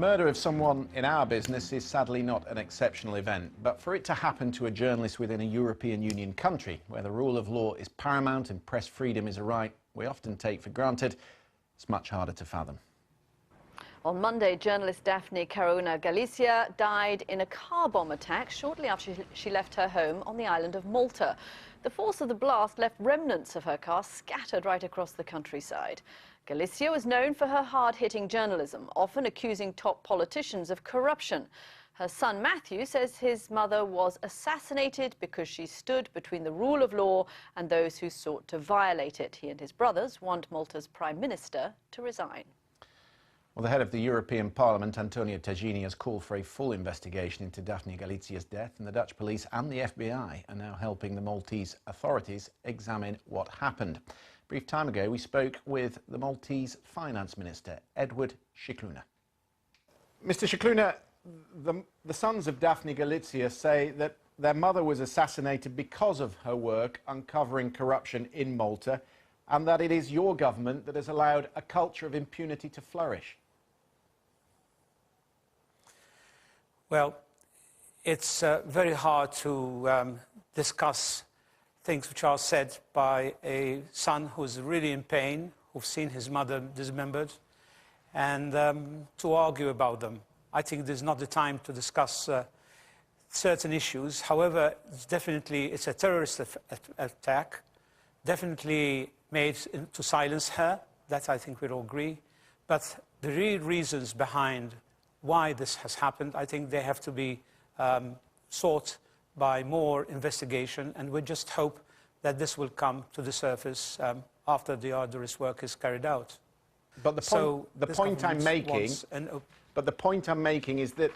Murder of someone in our business is sadly not an exceptional event, but for it to happen to a journalist within a European Union country where the rule of law is paramount and press freedom is a right we often take for granted, it's much harder to fathom. On Monday, journalist Daphne Caruana Galizia died in a car bomb attack shortly after she left her home on the island of Malta. The force of the blast left remnants of her car scattered right across the countryside. Galizia was known for her hard-hitting journalism, often accusing top politicians of corruption. Her son Matthew says his mother was assassinated because she stood between the rule of law and those who sought to violate it. He and his brothers want Malta's Prime Minister to resign. Well, the head of the European Parliament, Antonio Tajani, has called for a full investigation into Daphne Galizia's death, and the Dutch police and the FBI are now helping the Maltese authorities examine what happened. A brief time ago, we spoke with the Maltese Finance Minister, Edward Scicluna. Mr. Scicluna, the sons of Daphne Galizia say that their mother was assassinated because of her work uncovering corruption in Malta, and that it is your government that has allowed a culture of impunity to flourish. Well, it's very hard to discuss things which are said by a son who's really in pain, who's seen his mother dismembered, and to argue about them. I think there's not the time to discuss certain issues. However, it's a terrorist attack, definitely made to silence her. That I think we'll all agree. But the real reasons behind why this has happened, I think they have to be sought by more investigation, and we just hope that this will come to the surface after the arduous work is carried out. But the point I'm making is that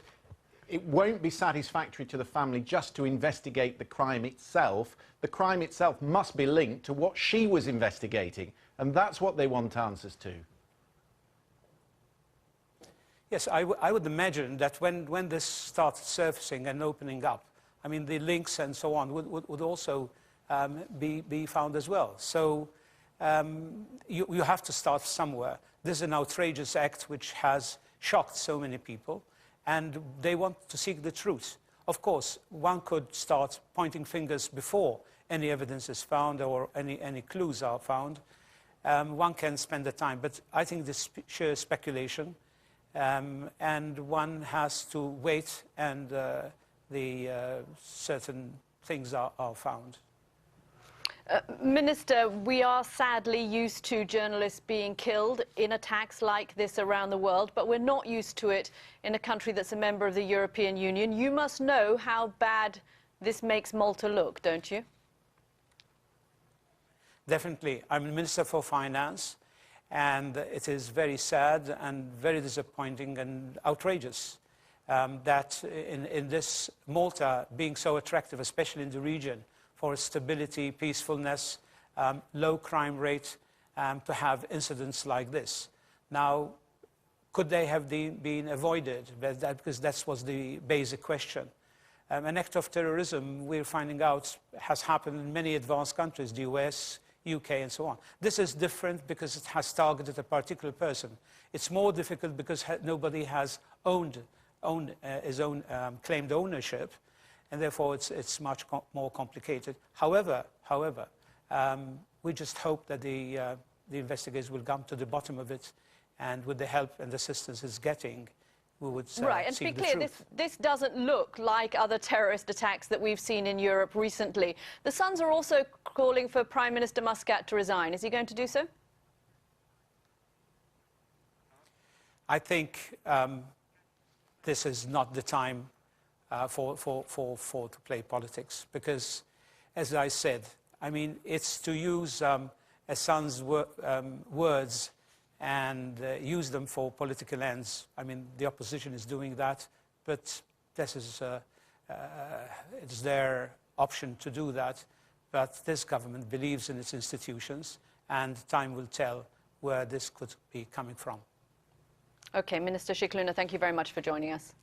it won't be satisfactory to the family just to investigate the crime itself. The crime itself must be linked to what she was investigating, and that's what they want answers to. Yes, I would imagine that when this started surfacing and opening up, I mean, the links and so on would also be found as well. So you have to start somewhere. This is an outrageous act which has shocked so many people, and they want to seek the truth. Of course, one could start pointing fingers before any evidence is found or any clues are found. One can spend the time, but I think this is sheer speculation, and one has to wait and certain things are found. Minister, we are sadly used to journalists being killed in attacks like this around the world, but we're not used to it in a country that's a member of the European Union. You must know how bad this makes Malta look, don't you? Definitely. I'm the Minister for Finance, and it is very sad and very disappointing and outrageous that in this Malta being so attractive, especially in the region, for stability, peacefulness, low crime rate, to have incidents like this. Now, could they have been avoided? Because that was the basic question. An act of terrorism, we're finding out, has happened in many advanced countries, the US, UK, and so on. This is different because it has targeted a particular person. It's more difficult because nobody has his own claimed ownership, and therefore it's much more complicated. However, we just hope that the investigators will come to the bottom of it, and with the help and assistance it's getting, we would right, and to be clear, this doesn't look like other terrorist attacks that we've seen in Europe recently. The Sons are also calling for Prime Minister Muscat to resign. Is he going to do so? I think this is not the time to play politics, because, as I said, I mean, it's to use a son's words and use them for political ends. I mean, the opposition is doing that, but this is it's their option to do that. But this government believes in its institutions, and time will tell where this could be coming from. Okay, Minister Scicluna, thank you very much for joining us.